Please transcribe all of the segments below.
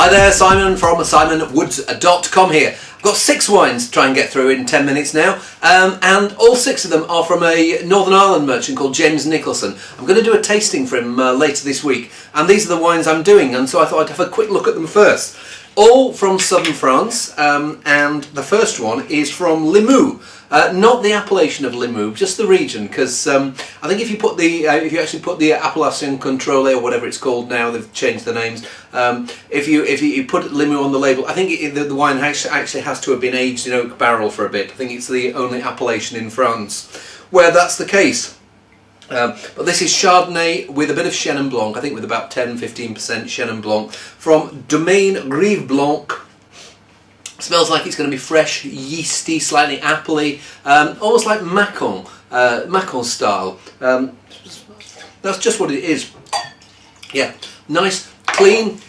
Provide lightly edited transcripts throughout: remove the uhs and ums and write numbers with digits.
Hi there, Simon from simonwoods.com here. I've got 6 wines to try and get through in 10 minutes now, and all 6 of them are from a Northern Ireland merchant called James Nicholson. I'm going to do a tasting for him later this week, and these are the wines I'm doing, and so I thought I'd have a quick look at them first. All from southern France, and the first one is from Limoux. Not the appellation of Limoux, just the region, because I think if you actually put the Appellation Contrôlée or whatever it's called now, they've changed the names. If you put Limoux on the label, I think the wine actually has to have been aged in oak barrel for a bit. I think it's the only appellation in France where that's the case. But this is Chardonnay with a bit of Chenin Blanc, I think with about 10-15% Chenin Blanc, from Domaine Rive Blanc. Smells like it's going to be fresh, yeasty, slightly appley, almost like Macon, Macon style. That's just what it is. Yeah, nice, clean.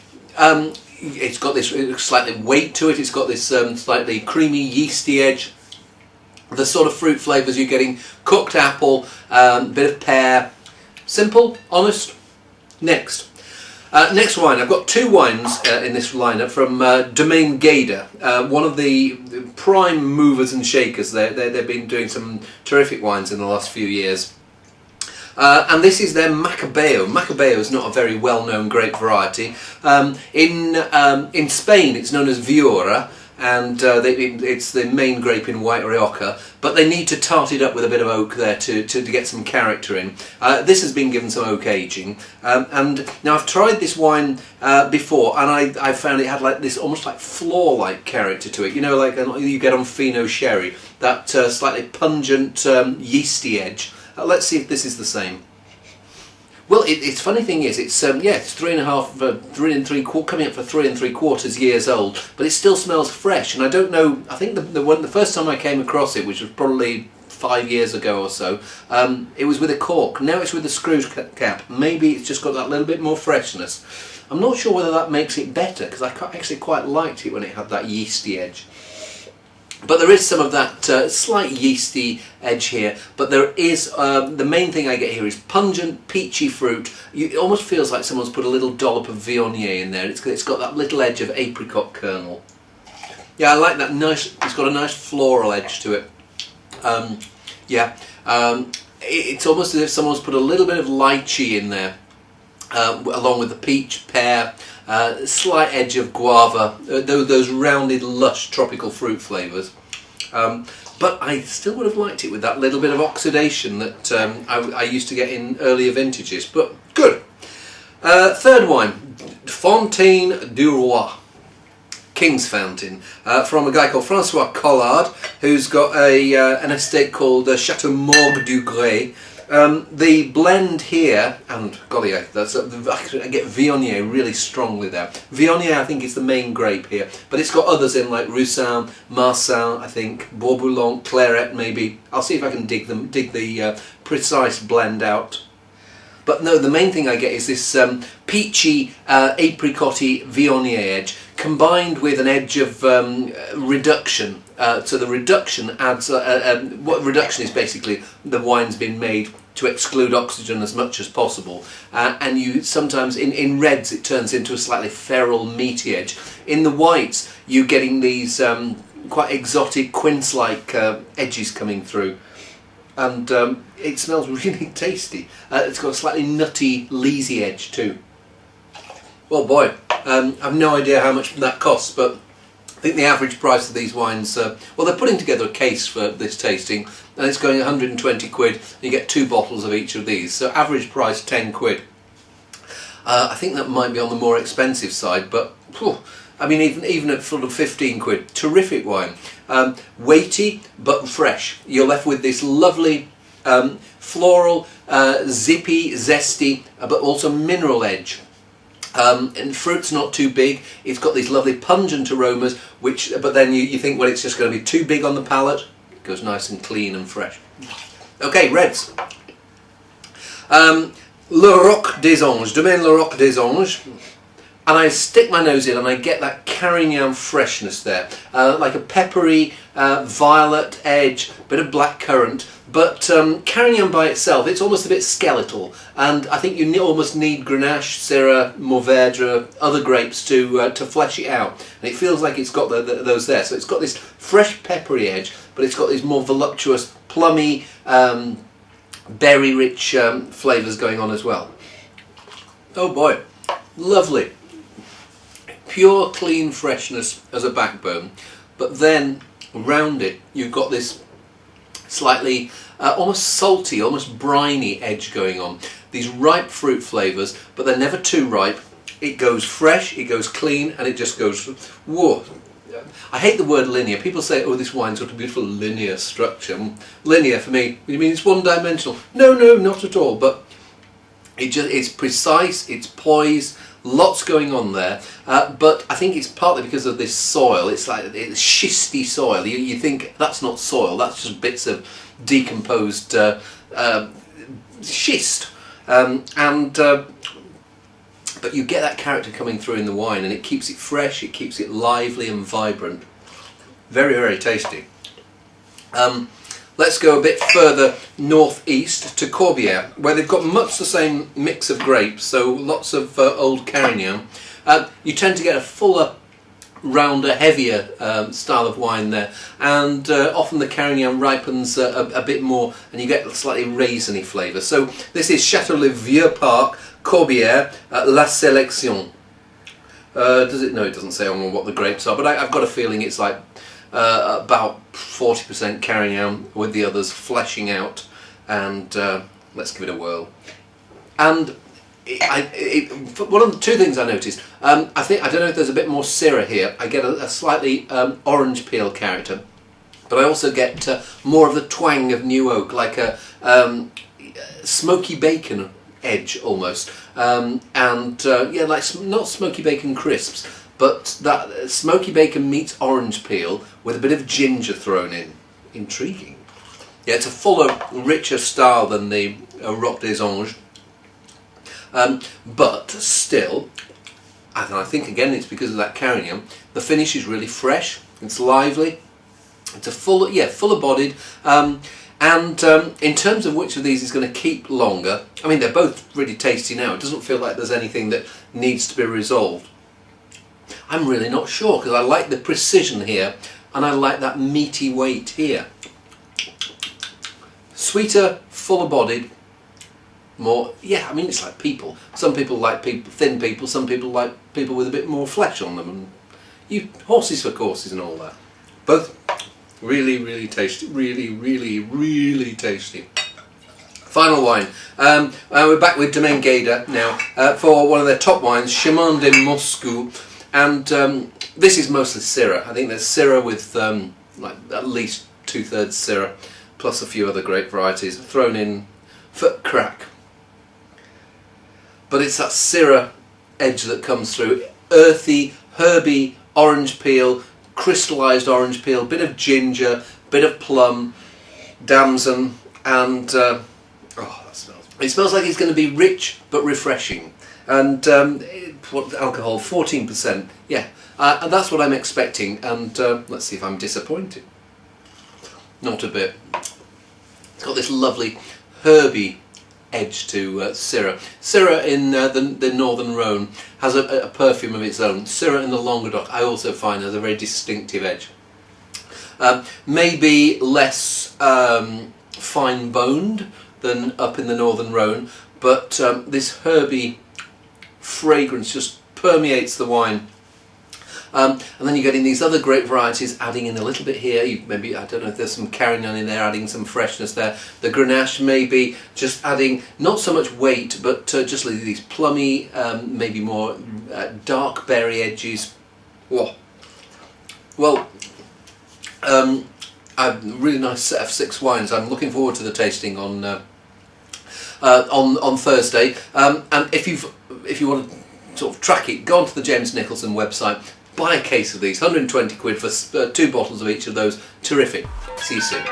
It's got this slightly weight to it. It's got this slightly creamy, yeasty edge. The sort of fruit flavours you're getting: cooked apple, bit of pear. Simple, honest. Next. Next wine. I've got 2 wines in this lineup from Domaine Gader, one of the prime movers and shakers. They've been doing some terrific wines in the last few years. And this is their Macabeo. Macabeo is not a very well-known grape variety. In Spain it's known as Viura, and it's the main grape in White Rioja, but they need to tart it up with a bit of oak there to get some character in. This has been given some oak aging, and now I've tried this wine before, and I found it had like this almost like floor-like character to it, you know, like you get on Fino sherry, that slightly pungent yeasty edge. Let's see if this is the same. Well, it's funny thing is, it's it's 3.5, coming up for 3 3/4 years old, but it still smells fresh. And I don't know. I think the first time I came across it, which was probably 5 years ago or so, it was with a cork. Now it's with a screw cap. Maybe it's just got that little bit more freshness. I'm not sure whether that makes it better, because I actually quite liked it when it had that yeasty edge. But there is some of that slight yeasty edge here, but there is, the main thing I get here is pungent, peachy fruit. It almost feels like someone's put a little dollop of Viognier in there. It's got that little edge of apricot kernel. Yeah, I like that. Nice. It's got a nice floral edge to it. It's almost as if someone's put a little bit of lychee in there, along with the peach, pear, slight edge of guava, those rounded, lush tropical fruit flavours. But I still would have liked it with that little bit of oxidation that I used to get in earlier vintages. But good. Third wine, Fontaine du Roi, King's Fountain, from a guy called Francois Collard, who's got an estate called Chateau Morgue du Grès. The blend here, and golly, I get Viognier really strongly there. Viognier, I think, is the main grape here, but it's got others in like Roussin, Marsanne, I think, Bourboulon, Clairette, maybe. I'll see if I can dig the precise blend out. But no, the main thing I get is this peachy, apricot-y Viognier edge, combined with an edge of reduction. So the reduction adds, what reduction is basically the wine's been made to exclude oxygen as much as possible. And you sometimes, in reds, it turns into a slightly feral, meaty edge. In the whites, you're getting these quite exotic, quince-like edges coming through. And it smells really tasty. It's got a slightly nutty, leesy edge too. Well, boy, I've no idea how much that costs, but I think the average price of these wines, well, they're putting together a case for this tasting, and it's going 120 quid. You get 2 bottles of each of these, so average price 10 quid. I think that might be on the more expensive side, but whew, I mean, even at sort of 15 quid, terrific wine. Weighty but fresh. You're left with this lovely floral, zippy, zesty, but also mineral edge. And fruit's not too big. It's got these lovely pungent aromas, but then you think, well, it's just going to be too big on the palate. It goes nice and clean and fresh. Okay, reds. Le Roc des Anges, Domaine Le Roc des Anges. and I stick my nose in and I get that Carignan freshness there, like a peppery violet edge, bit of black currant. But Carignan by itself, it's almost a bit skeletal, and I think you almost need Grenache, Syrah, Mourvèdre, other grapes to flesh it out. And it feels like it's got those there. So it's got this fresh peppery edge, but it's got these more voluptuous, plummy, berry-rich flavours going on as well. Oh boy, lovely. Pure, clean freshness as a backbone, but then around it you've got this slightly almost salty, almost briny edge going on. These ripe fruit flavours, but they're never too ripe. It goes fresh, it goes clean, and it just goes, whoa. I hate the word linear. People say, oh, this wine's got a beautiful linear structure. Linear for me, you mean it's one-dimensional? No, no, not at all, but it's precise, it's poised, lots going on there, but I think it's partly because of this soil. It's like it's schistty soil. You think that's not soil, that's just bits of decomposed schist, but you get that character coming through in the wine, and it keeps it fresh, it keeps it lively and vibrant. Very, very tasty. Let's go a bit further northeast to Corbière, where they've got much the same mix of grapes, so lots of old Carignan. You tend to get a fuller, rounder, heavier style of wine there, and often the Carignan ripens a bit more, and you get a slightly raisiny flavour. So this is Château-le-Vieux Parc, Corbière, La Sélection. Does it? No, it doesn't say on what the grapes are, but I've got a feeling it's like about 40% Carignan with the others fleshing out, and let's give it a whirl. And one of the two things I noticed, I don't know if there's a bit more Syrah here. I get a slightly orange peel character, but I also get more of the twang of new oak, like a smoky bacon edge almost, yeah, like not smoky bacon crisps, but that smoky bacon meets orange peel with a bit of ginger thrown in. Intriguing. Yeah, it's a fuller, richer style than the Roc des Anges, but still, and I think again it's because of that Carignan, the finish is really fresh, it's lively, it's a fuller bodied, and in terms of which of these is going to keep longer, I mean they're both really tasty now. It doesn't feel like there's anything that needs to be resolved. I'm really not sure, because I like the precision here and I like that meaty weight here. Sweeter, fuller bodied, more, yeah, I mean it's like people. Some people like thin people, some people like people with a bit more flesh on them, and you horses for courses and all that. Both really, really tasty, really tasty. Final wine. We're back with Domaine Guéda now for one of their top wines, Chemin de Moscou, and this is mostly Syrah. I think there's Syrah with like at least 2/3 Syrah, plus a few other grape varieties thrown in for crack. But it's that Syrah edge that comes through, earthy, herby, orange peel, crystallised orange peel, bit of ginger, bit of plum, damson, and oh, that smells. It smells like it's going to be rich but refreshing. And what alcohol? 14%. Yeah, and that's what I'm expecting. And let's see if I'm disappointed. Not a bit. It's got this lovely herby edge to Syrah. Syrah in the northern Rhone has a perfume of its own. Syrah in the Languedoc I also find has a very distinctive edge. Maybe less fine-boned than up in the northern Rhone, but this herby fragrance just permeates the wine. And then you're getting these other grape varieties adding in a little bit here. Maybe, I don't know if there's some Carignan in there, adding some freshness there. The Grenache maybe just adding not so much weight, but just these plummy, maybe more dark berry edges. Whoa. Well, a really nice set of 6 wines. I'm looking forward to the tasting on Thursday. And if you want to sort of track it, go onto the James Nicholson website. Buy a case of these, 120 quid for 2 bottles of each of those. Terrific. See you soon.